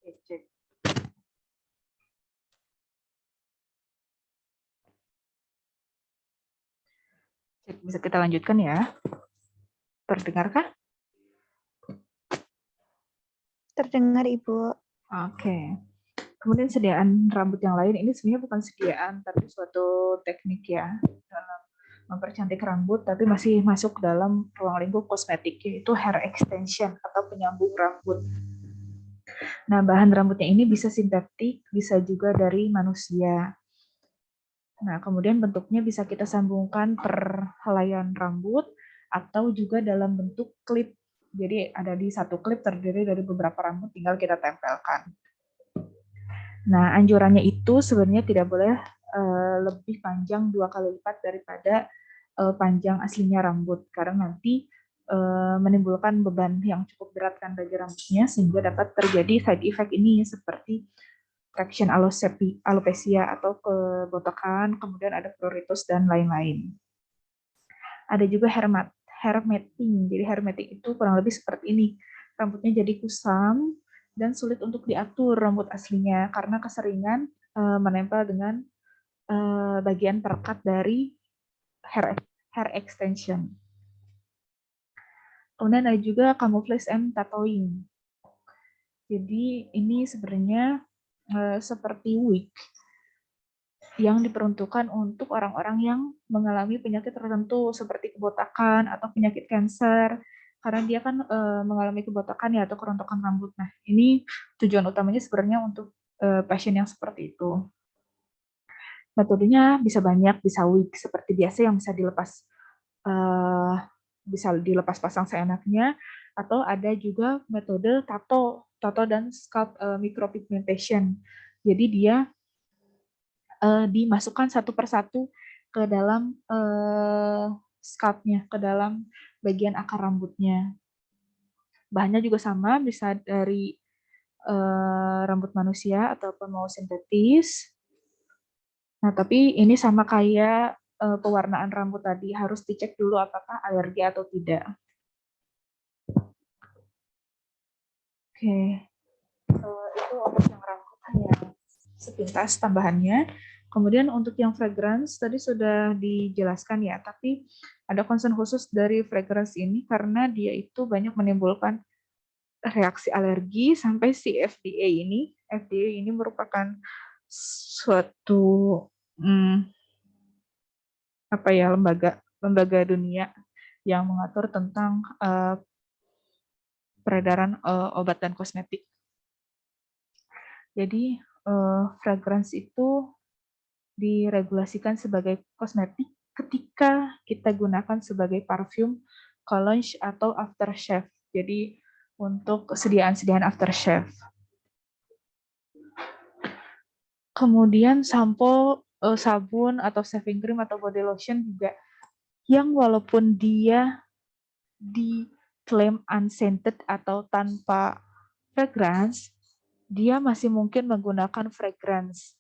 Cek. Cek, bisa kita lanjutkan ya. Terdengarkah? Terdengar, Ibu. Oke. Kemudian sediaan rambut yang lain ini sebenarnya bukan sediaan, tapi suatu teknik ya dalam mempercantik rambut, tapi masih masuk dalam ruang lingkup kosmetik, yaitu hair extension atau penyambung rambut. Nah, bahan rambutnya ini bisa sintetik, bisa juga dari manusia. Nah, kemudian bentuknya bisa kita sambungkan per helaian rambut atau juga dalam bentuk klip. Jadi ada di satu klip terdiri dari beberapa rambut, tinggal kita tempelkan. Nah, anjurannya itu sebenarnya tidak boleh lebih panjang 2 kali lipat daripada panjang aslinya rambut, karena nanti menimbulkan beban yang cukup berat kan bagi rambutnya, sehingga dapat terjadi side effect ini seperti traction alopecia atau kebotakan, kemudian ada pruritus dan lain-lain. Ada juga hair matting. Jadi hair matting itu kurang lebih seperti ini. Rambutnya jadi kusam dan sulit untuk diatur rambut aslinya karena keseringan menempel dengan bagian perekat dari hair extension. Kemudian ada juga camouflage and tattooing. Jadi ini sebenarnya seperti wig yang diperuntukkan untuk orang-orang yang mengalami penyakit tertentu seperti kebotakan atau penyakit kanker, karena dia kan mengalami kebotakan ya atau kerontokan rambut. Nah, ini tujuan utamanya sebenarnya untuk pasien yang seperti itu. Metodenya bisa banyak, bisa wig seperti biasa yang bisa dilepas pasang seenaknya, atau ada juga metode tato dan scalp micropigmentation. Jadi dia dimasukkan satu persatu ke dalam scalp-nya, ke dalam bagian akar rambutnya. Bahannya juga sama, bisa dari rambut manusia ataupun mau sintetis. Nah, tapi ini sama kayak pewarnaan rambut tadi, harus dicek dulu apakah alergi atau tidak. Oke, itu untuk yang rambut hanya sepintas tambahannya. Kemudian untuk yang fragrance tadi sudah dijelaskan ya, tapi ada concern khusus dari fragrance ini karena dia itu banyak menimbulkan reaksi alergi sampai si FDA ini merupakan suatu lembaga dunia yang mengatur tentang peredaran obat dan kosmetik. Jadi fragrance itu diregulasikan sebagai kosmetik ketika kita gunakan sebagai parfum, cologne, atau aftershave. Jadi untuk sediaan-sediaan aftershave. Kemudian sampo, sabun atau shaving cream atau body lotion juga yang walaupun dia diklaim unscented atau tanpa fragrance, dia masih mungkin menggunakan fragrance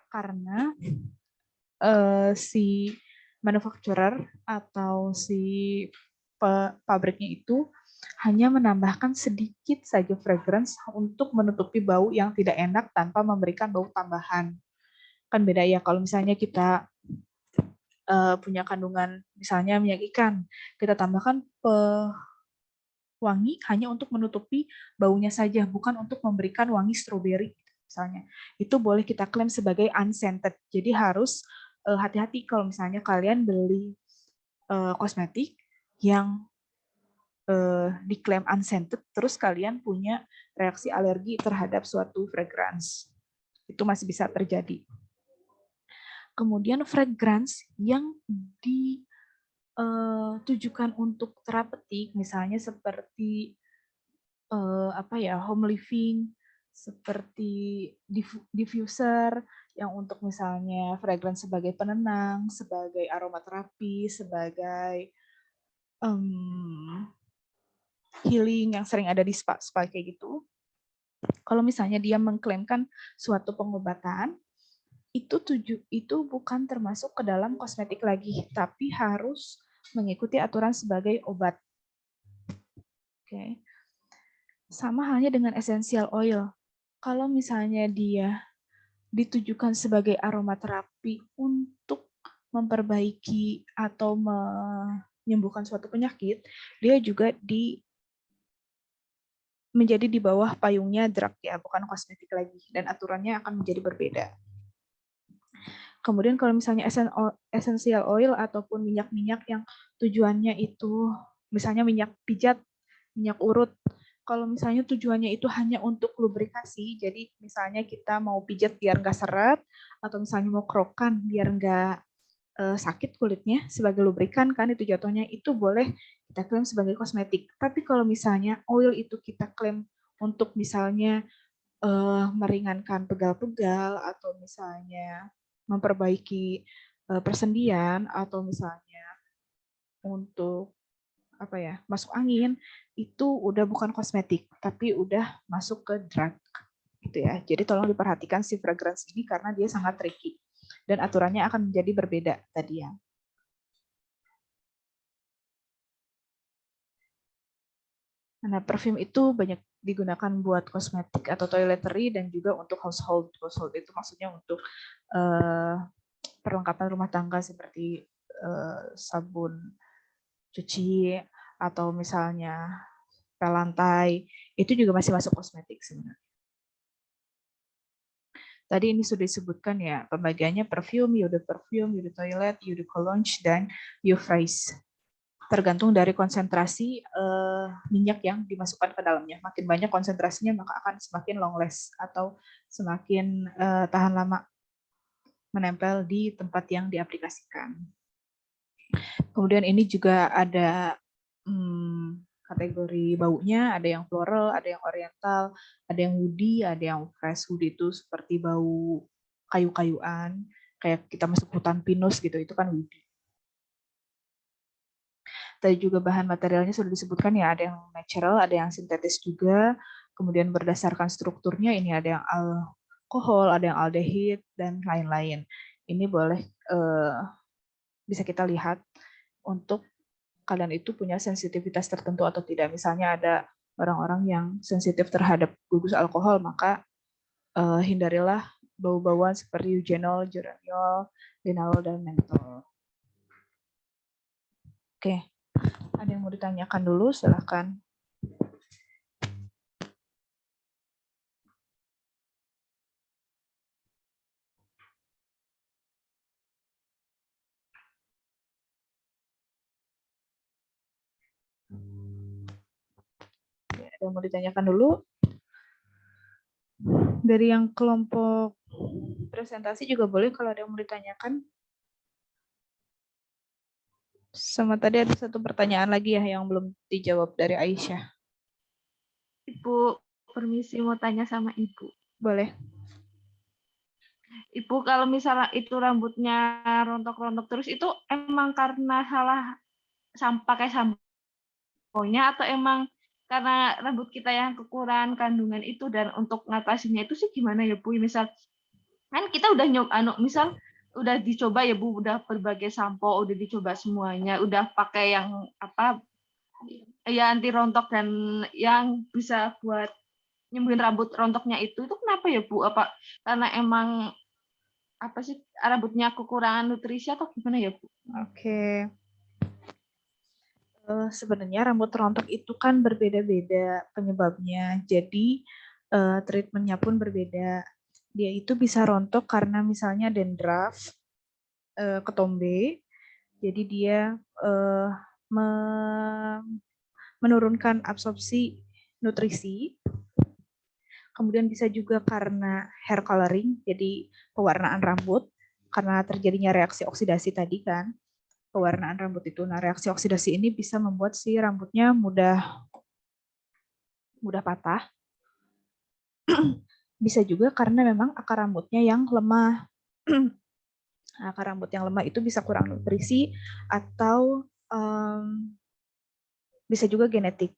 karena si manufacturer atau si pabriknya itu hanya menambahkan sedikit saja fragrance untuk menutupi bau yang tidak enak tanpa memberikan bau tambahan. Kan beda ya kalau misalnya kita punya kandungan misalnya minyak ikan, kita tambahkan wangi hanya untuk menutupi baunya saja, bukan untuk memberikan wangi stroberi misalnya. Itu boleh kita klaim sebagai unscented. Jadi harus hati-hati kalau misalnya kalian beli kosmetik yang diklaim unscented, terus kalian punya reaksi alergi terhadap suatu fragrance. Itu masih bisa terjadi. Kemudian fragrance yang ditujukan untuk terapeutik, misalnya seperti home living, seperti diffuser yang untuk misalnya fragrance sebagai penenang, sebagai aromaterapi, sebagai healing yang sering ada di spa kayak gitu. Kalau misalnya dia mengklaimkan suatu pengobatan, itu bukan termasuk ke dalam kosmetik lagi, tapi harus mengikuti aturan sebagai obat. Oke. Sama halnya dengan essential oil. Kalau misalnya dia ditujukan sebagai aromaterapi untuk memperbaiki atau menyembuhkan suatu penyakit, dia juga menjadi di bawah payungnya drug ya, bukan kosmetik lagi, dan aturannya akan menjadi berbeda. Kemudian kalau misalnya essential oil ataupun minyak-minyak yang tujuannya itu misalnya minyak pijat, minyak urut, kalau misalnya tujuannya itu hanya untuk lubrikasi, jadi misalnya kita mau pijat biar nggak seret, atau misalnya mau kerokan biar nggak sakit kulitnya sebagai lubrikan, kan itu jatuhnya itu boleh kita klaim sebagai kosmetik. Tapi kalau misalnya oil itu kita klaim untuk misalnya meringankan pegal-pegal atau misalnya memperbaiki persendian atau misalnya untuk masuk angin, itu udah bukan kosmetik tapi udah masuk ke drug gitu ya. Jadi tolong diperhatikan si fragrance ini karena dia sangat tricky dan aturannya akan menjadi berbeda tadi ya. Nah, perfume itu banyak digunakan buat kosmetik atau toiletry dan juga untuk household. Household itu maksudnya untuk perlengkapan rumah tangga seperti sabun cuci atau misalnya pel lantai, itu juga masih masuk kosmetik sebenarnya. Tadi ini sudah disebutkan ya, pembagiannya perfume, eau de toilet, eau de cologne, dan eau fraise. Tergantung dari konsentrasi minyak yang dimasukkan ke dalamnya. Makin banyak konsentrasinya, maka akan semakin long last atau semakin tahan lama menempel di tempat yang diaplikasikan. Kemudian ini juga ada kategori baunya, ada yang floral, ada yang oriental, ada yang woody, ada yang fresh. Woody itu seperti bau kayu-kayuan, kayak kita masuk hutan pinus gitu, itu kan woody. Tadi juga bahan materialnya sudah disebutkan ya, ada yang natural, ada yang sintetis juga. Kemudian berdasarkan strukturnya ini ada yang alkohol, ada yang aldehid, dan lain-lain. Ini boleh bisa kita lihat untuk kalian itu punya sensitivitas tertentu atau tidak. Misalnya ada orang-orang yang sensitif terhadap gugus alkohol, maka hindarilah bau-bauan seperti eugenol, geraniol, linalol, dan menthol. Oke, ada yang mau ditanyakan dulu? Silakan. Ada yang mau ditanyakan dulu? Dari yang kelompok presentasi juga boleh kalau ada yang mau ditanyakan. Sama tadi ada satu pertanyaan lagi ya yang belum dijawab dari Aisyah. Ibu, permisi mau tanya sama Ibu. Boleh. Ibu, kalau misalnya itu rambutnya rontok-rontok terus, itu emang karena salah pakai sampo-nya atau emang karena rambut kita yang kekurangan kandungan itu, dan untuk ngatasinnya itu sih gimana ya Bu? Misal kan kita udah misal udah dicoba ya Bu, udah berbagai sampo, udah dicoba semuanya, udah pakai yang apa ya anti rontok dan yang bisa buat nyembuhin rambut rontoknya itu kenapa ya Bu? Apa karena emang apa sih rambutnya kekurangan nutrisi atau gimana ya Bu? Oke. Sebenarnya rambut rontok itu kan berbeda-beda penyebabnya. Jadi treatmentnya pun berbeda. Dia itu bisa rontok karena misalnya dandruff, ketombe. Jadi dia menurunkan absorpsi nutrisi. Kemudian bisa juga karena hair coloring, jadi pewarnaan rambut karena terjadinya reaksi oksidasi tadi kan. Pewarnaan rambut itu. Nah, reaksi oksidasi ini bisa membuat si rambutnya mudah patah. Bisa juga karena memang akar rambutnya yang lemah. Akar rambut yang lemah itu bisa kurang nutrisi atau bisa juga genetik.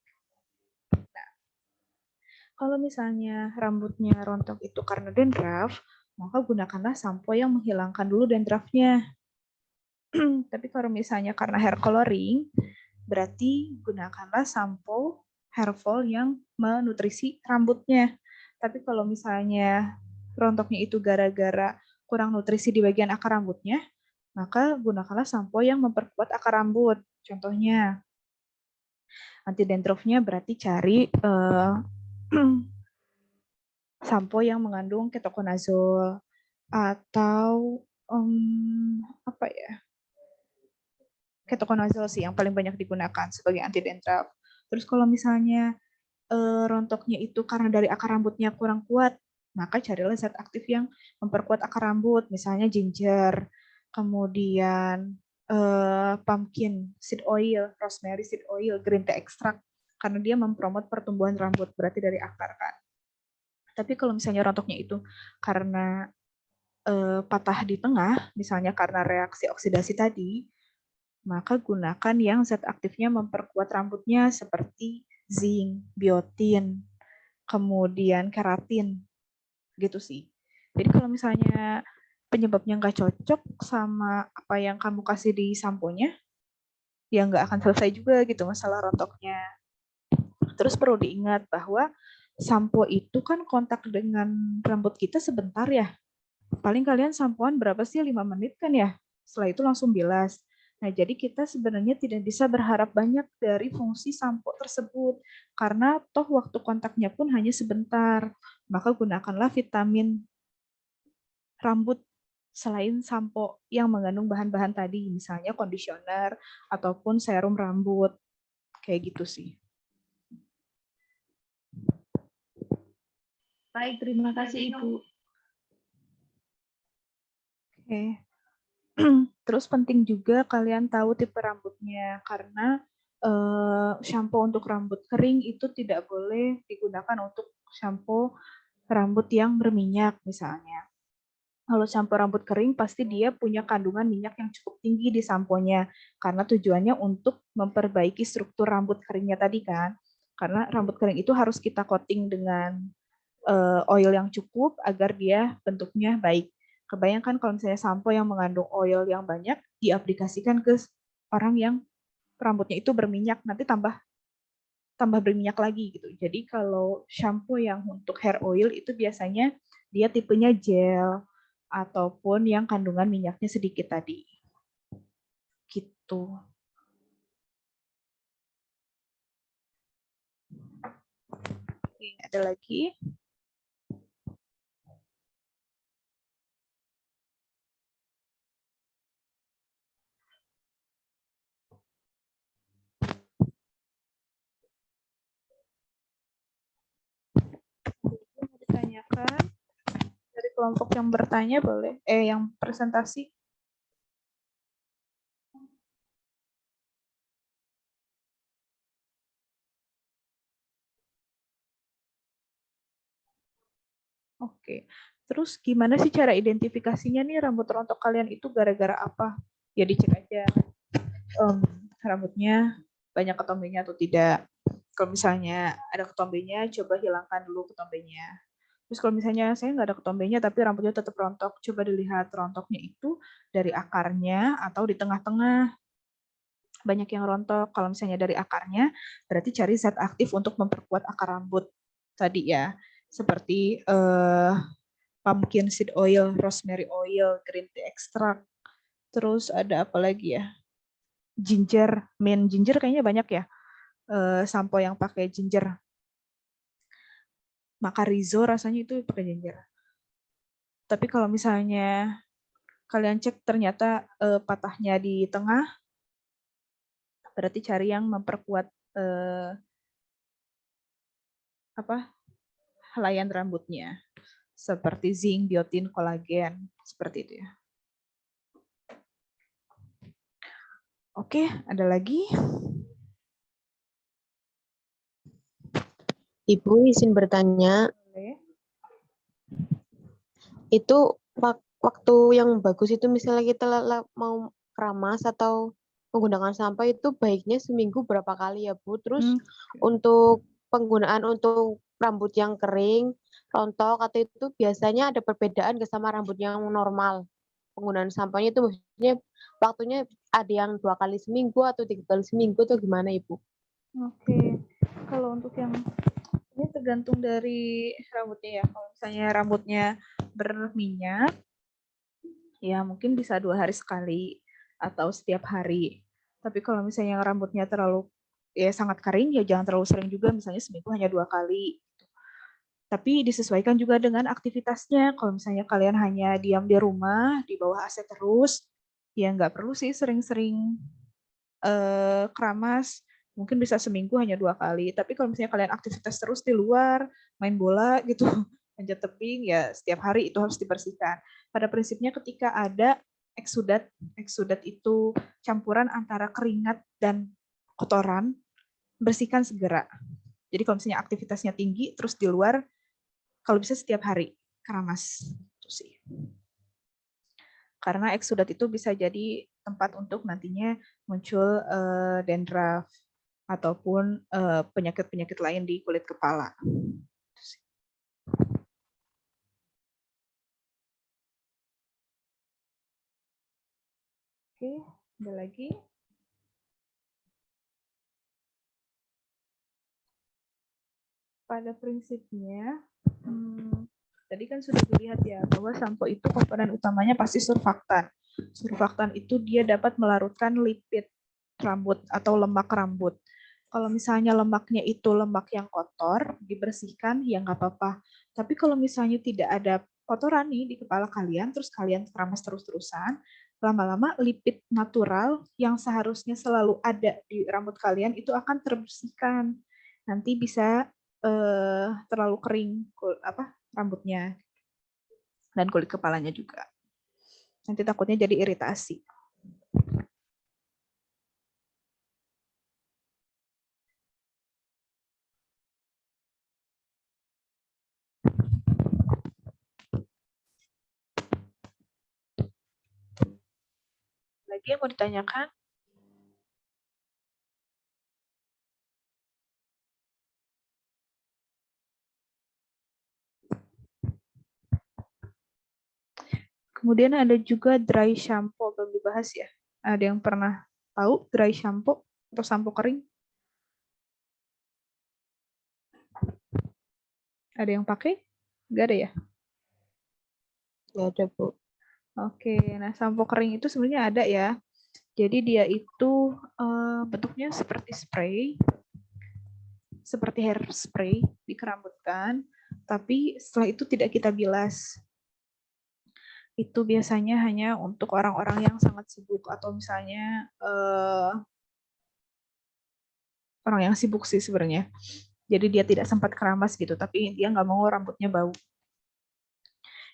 Nah, kalau misalnya rambutnya rontok itu karena dandruff, maka gunakanlah sampo yang menghilangkan dulu dandruffnya. Tapi kalau misalnya karena hair coloring, berarti gunakanlah sampo hair fall yang menutrisi rambutnya. Tapi kalau misalnya rontoknya itu gara-gara kurang nutrisi di bagian akar rambutnya, maka gunakanlah sampo yang memperkuat akar rambut. Contohnya, anti dandruffnya berarti cari sampo yang mengandung ketoconazole atau apa ya? Ketoconazole sih yang paling banyak digunakan sebagai anti dandruff. Terus kalau misalnya rontoknya itu karena dari akar rambutnya kurang kuat, maka carilah zat aktif yang memperkuat akar rambut, misalnya ginger, kemudian pumpkin seed oil, rosemary seed oil, green tea extract, karena dia mempromot pertumbuhan rambut, berarti dari akar kan. Tapi kalau misalnya rontoknya itu karena patah di tengah, misalnya karena reaksi oksidasi tadi, maka gunakan yang zat aktifnya memperkuat rambutnya seperti zinc, biotin, kemudian keratin, gitu sih. Jadi kalau misalnya penyebabnya nggak cocok sama apa yang kamu kasih di samponya, ya nggak akan selesai juga gitu masalah rontoknya. Terus perlu diingat bahwa sampo itu kan kontak dengan rambut kita sebentar ya. Paling kalian sampoan berapa sih? 5 menit kan ya? Setelah itu langsung bilas. Nah, jadi kita sebenarnya tidak bisa berharap banyak dari fungsi sampo tersebut. Karena toh waktu kontaknya pun hanya sebentar. Maka gunakanlah vitamin rambut selain sampo yang mengandung bahan-bahan tadi. Misalnya conditioner ataupun serum rambut. Kayak gitu sih. Baik, terima kasih Ibu. Oke. Terus penting juga kalian tahu tipe rambutnya karena shampoo untuk rambut kering itu tidak boleh digunakan untuk shampoo rambut yang berminyak misalnya. Kalau shampoo rambut kering pasti dia punya kandungan minyak yang cukup tinggi di samponya karena tujuannya untuk memperbaiki struktur rambut keringnya tadi kan. Karena rambut kering itu harus kita coating dengan oil yang cukup agar dia bentuknya baik. Kebayangkan kalau misalnya sampo yang mengandung oil yang banyak diaplikasikan ke orang yang rambutnya itu berminyak, nanti tambah berminyak lagi gitu. Jadi kalau shampoo yang untuk hair oil itu biasanya dia tipenya gel ataupun yang kandungan minyaknya sedikit tadi. Gitu. Oke, ada lagi? Mau ditanyakan kelompok yang bertanya boleh, yang presentasi. Oke, terus gimana sih cara identifikasinya nih rambut rontok kalian itu gara-gara apa? Ya dicek aja rambutnya banyak ketombenya atau tidak. Kalau misalnya ada ketombenya, coba hilangkan dulu ketombenya. Terus kalau misalnya saya nggak ada ketombenya tapi rambutnya tetap rontok, coba dilihat rontoknya itu dari akarnya atau di tengah-tengah. Banyak yang rontok. Kalau misalnya dari akarnya, berarti cari zat aktif untuk memperkuat akar rambut tadi ya. Seperti pumpkin seed oil, rosemary oil, green tea extract. Terus ada apa lagi ya? Ginger, mint ginger kayaknya banyak ya. Sampo yang pakai ginger. Macarizo rasanya itu pakai ginger. Tapi kalau misalnya kalian cek ternyata patahnya di tengah, berarti cari yang memperkuat helaian rambutnya. Seperti zinc, biotin, kolagen, seperti itu ya. Oke, ada lagi? Ibu izin bertanya, Boleh. itu waktu yang bagus itu misalnya kita mau keramas atau menggunakan sampo itu baiknya seminggu berapa kali ya Bu? Terus untuk penggunaan untuk rambut yang kering, rontok atau itu biasanya ada perbedaan ke sama rambut yang normal? Penggunaan samponya itu maksudnya waktunya ada yang 2 kali seminggu atau 3 kali seminggu atau gimana Ibu? Oke, kalau untuk yang ini tergantung dari rambutnya ya. Kalau misalnya rambutnya berminyak, ya mungkin bisa 2 hari sekali atau setiap hari. Tapi kalau misalnya yang rambutnya terlalu sangat kering, ya jangan terlalu sering juga, misalnya seminggu hanya 2 kali. Tapi disesuaikan juga dengan aktivitasnya. Kalau misalnya kalian hanya diam di rumah, di bawah AC terus, ya nggak perlu sih sering-sering keramas. Mungkin bisa seminggu hanya 2 kali. Tapi kalau misalnya kalian aktivitas terus di luar, main bola gitu, manjat tebing, ya setiap hari itu harus dibersihkan. Pada prinsipnya ketika ada eksudat itu campuran antara keringat dan kotoran, bersihkan segera. Jadi kalau misalnya aktivitasnya tinggi, terus di luar, kalau bisa setiap hari keramas. Itu sih. Karena eksudat itu bisa jadi tempat untuk nantinya muncul dandruff ataupun penyakit-penyakit lain di kulit kepala. Oke, ada lagi? Pada prinsipnya, tadi kan sudah dilihat ya bahwa sampo itu komponen utamanya pasti surfaktan. Surfaktan itu dia dapat melarutkan lipid rambut atau lemak rambut. Kalau misalnya lemaknya itu lemak yang kotor, dibersihkan, ya nggak apa-apa. Tapi kalau misalnya tidak ada kotoran nih di kepala kalian, terus kalian keramas terus-terusan, lama-lama lipid natural yang seharusnya selalu ada di rambut kalian itu akan terbersihkan. Nanti bisa terlalu kering rambutnya dan kulit kepalanya juga. Nanti takutnya jadi iritasi. Lagi yang mau ditanyakan? Kemudian ada juga dry shampoo, belum dibahas ya. Ada yang pernah tahu dry shampoo atau sampo kering? Ada yang pakai? Nggak ada ya? Nggak ada Bu. Oke, nah sampo kering itu sebenarnya ada ya. Jadi dia itu bentuknya seperti spray, seperti hair spray, dikerambutkan, tapi setelah itu tidak kita bilas. Itu biasanya hanya untuk orang-orang yang sangat sibuk atau misalnya orang yang sibuk sih sebenarnya. Jadi dia tidak sempat keramas gitu, tapi dia nggak mau rambutnya bau.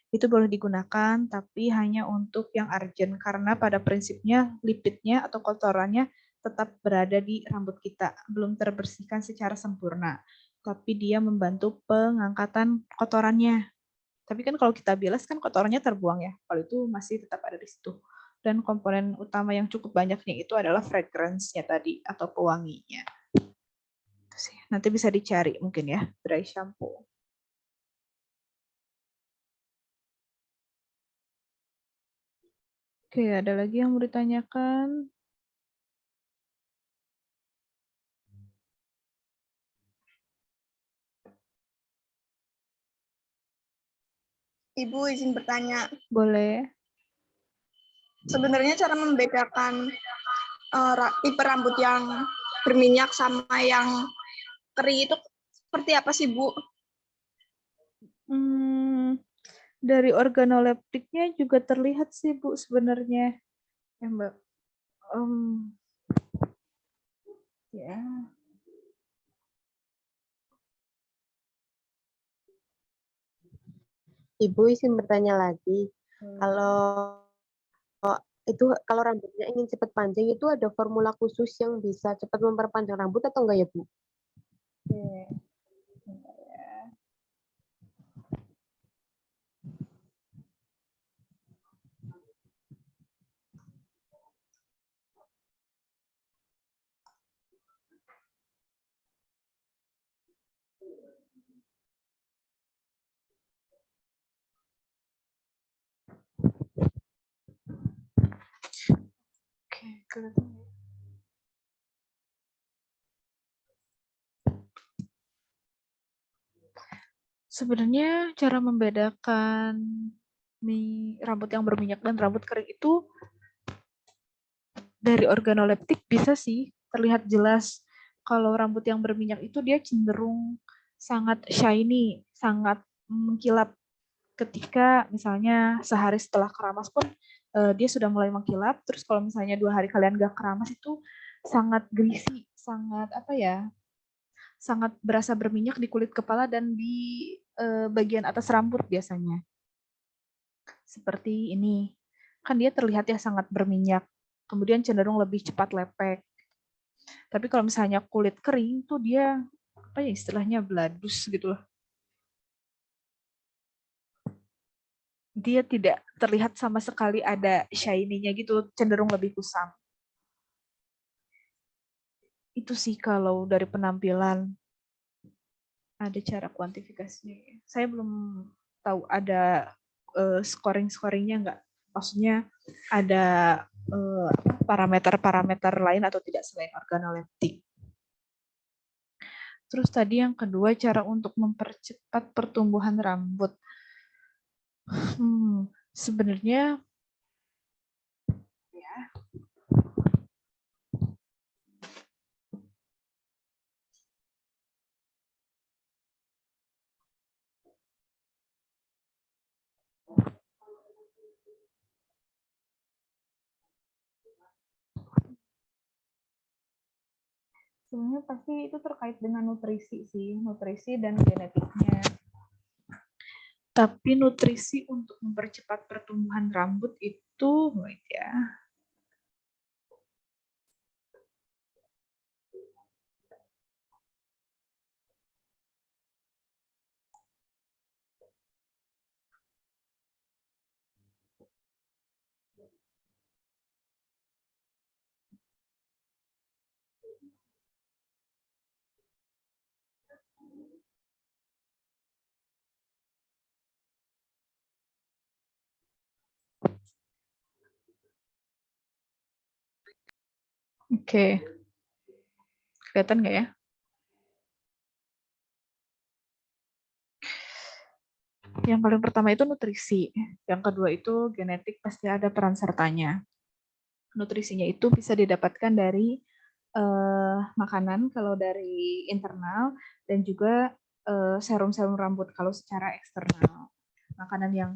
itu boleh digunakan, tapi hanya untuk yang urgent, karena pada prinsipnya lipidnya atau kotorannya tetap berada di rambut kita, belum terbersihkan secara sempurna, tapi dia membantu pengangkatan kotorannya. Tapi kan kalau kita bilas kan kotorannya terbuang ya, kalau itu masih tetap ada di situ. Dan komponen utama yang cukup banyaknya itu adalah fragrance-nya tadi, atau pewanginya. Nanti bisa dicari mungkin ya, dry shampoo. Oke, ada lagi yang mau ditanyakan? Ibu izin bertanya. Boleh. Sebenarnya cara membedakan tipe rambut yang berminyak sama yang kering itu seperti apa sih, Bu? Dari organoleptiknya juga terlihat sih, Bu, sebenarnya. Ya, Mbak. Ya. Ibu izin bertanya lagi. Kalau rambutnya ingin cepat panjang itu ada formula khusus yang bisa cepat memperpanjang rambut atau enggak ya, Bu? Oke. Oke, kelihatan ya. Sebenarnya cara membedakan rambut yang berminyak dan rambut kering itu dari organoleptik bisa sih terlihat jelas. Kalau rambut yang berminyak itu dia cenderung sangat shiny, sangat mengkilap. Ketika misalnya sehari setelah keramas pun dia sudah mulai mengkilap. Terus kalau misalnya 2 hari kalian gak keramas itu sangat greasy, sangat apa ya, sangat berasa berminyak di kulit kepala dan di bagian atas rambut biasanya. Seperti ini. Kan dia terlihat ya sangat berminyak. Kemudian cenderung lebih cepat lepek. Tapi kalau misalnya kulit kering tuh dia apa ya istilahnya bladus gitu loh. Dia tidak terlihat sama sekali ada shiny-nya gitu, cenderung lebih kusam. Itu sih kalau dari penampilan. Ada cara kuantifikasinya. Saya belum tahu ada scoring-scoringnya nggak. Maksudnya ada parameter-parameter lain atau tidak selain organoleptik. Terus tadi yang kedua, cara untuk mempercepat pertumbuhan rambut. Sebenarnya ya. Sebenarnya pasti itu terkait dengan nutrisi sih, nutrisi dan genetiknya. Tapi nutrisi untuk mempercepat pertumbuhan rambut itu, ya. Oke. Kelihatan nggak ya? Yang paling pertama itu nutrisi. Yang kedua itu genetik, pasti ada peran sertanya. Nutrisinya itu bisa didapatkan dari makanan kalau dari internal, dan juga serum-serum rambut kalau secara eksternal. Makanan yang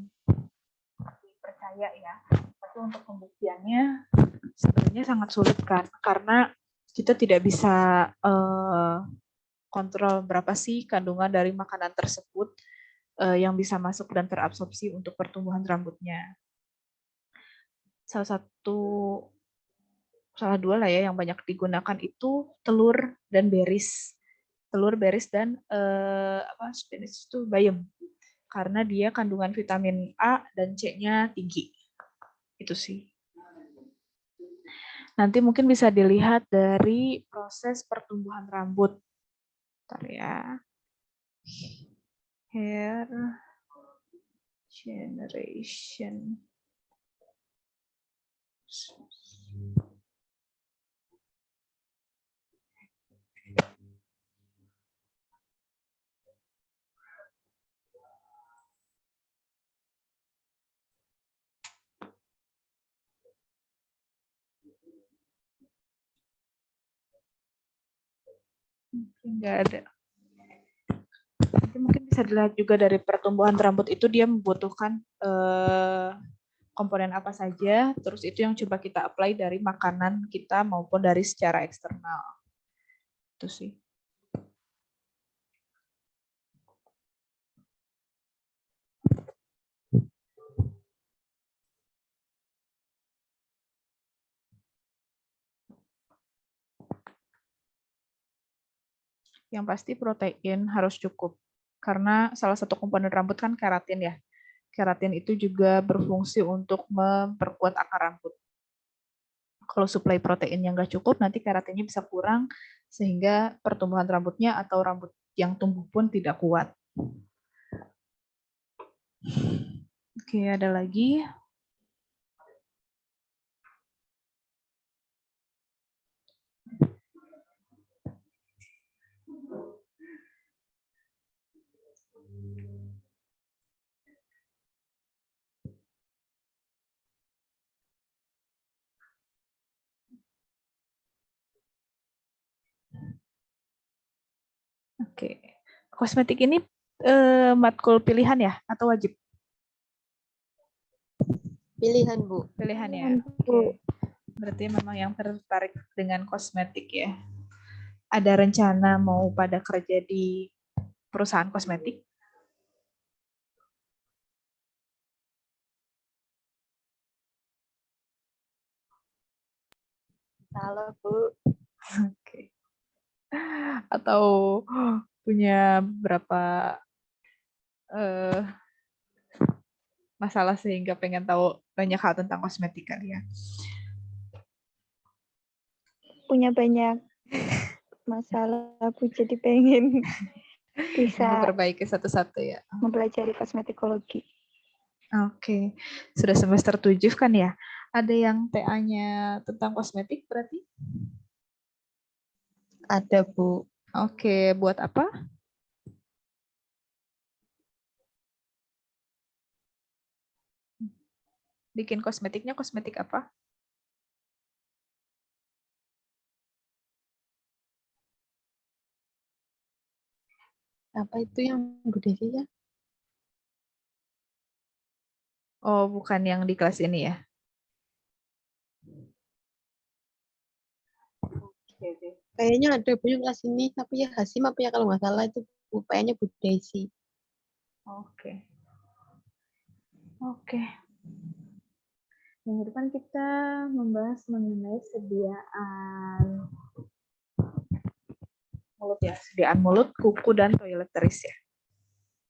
dipercaya ya. Tapi untuk pembuktiannya sebenarnya sangat sulit kan, karena kita tidak bisa kontrol berapa sih kandungan dari makanan tersebut. yang bisa masuk dan terabsorpsi untuk pertumbuhan rambutnya. Salah dua lah ya yang banyak digunakan itu telur dan beris. Telur, beris, dan spinach itu bayam. Karena dia kandungan vitamin A dan C-nya tinggi. Itu sih. Nanti mungkin bisa dilihat dari proses pertumbuhan rambut. Bentar ya. Hair generation. Nggak ada. Nanti mungkin bisa dilihat juga dari pertumbuhan rambut itu dia membutuhkan komponen apa saja, terus itu yang coba kita apply dari makanan kita maupun dari secara eksternal. Itu sih. Yang pasti protein harus cukup. Karena salah satu komponen rambut kan keratin ya. Keratin itu juga berfungsi untuk memperkuat akar rambut. Kalau suplai proteinnya nggak cukup, nanti keratinnya bisa kurang, sehingga pertumbuhan rambutnya atau rambut yang tumbuh pun tidak kuat. Oke, ada lagi. Oke, kosmetik ini matkul pilihan ya atau wajib? Pilihan, Bu. Pilihan ya. Oke. Berarti memang yang tertarik dengan kosmetik ya. Ada rencana mau pada kerja di perusahaan kosmetik? Salah, Bu. Oke. Atau punya berapa masalah sehingga pengen tahu banyak hal tentang kosmetik kali ya? Punya banyak masalah, Bu, jadi pengen bisa Memperbaiki satu-satu ya. mempelajari kosmetikologi. Oke, sudah semester 7 kan ya? Ada yang TA-nya tentang kosmetik berarti? Ada, Bu. Oke, buat apa? Bikin kosmetiknya kosmetik apa? Apa itu yang Bu Desi ya? Oh, bukan yang di kelas ini ya? Oke. Kayaknya ada Bu yang kelas ini, tapi ya Hasim apa ya kalau nggak salah itu kayaknya Bu Desi. Oke. Oke. Minggu depan kita membahas mengenai sediaan mulut ya, sediaan mulut, kuku, dan toiletries ya.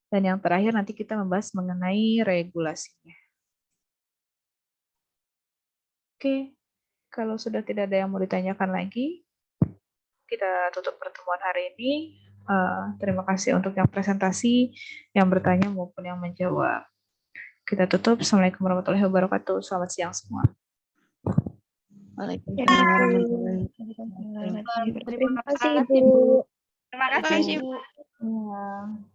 Dan yang terakhir nanti kita membahas mengenai regulasinya. Oke, kalau sudah tidak ada yang mau ditanyakan lagi, kita tutup pertemuan hari ini. Terima kasih untuk yang presentasi, yang bertanya maupun yang menjawab. Kita tutup. Assalamualaikum warahmatullahi wabarakatuh. Selamat siang semua. Waalaikumsalam warahmatullahi Terima kasih, Bu. Terima kasih, Bu. Terima kasih. Ya.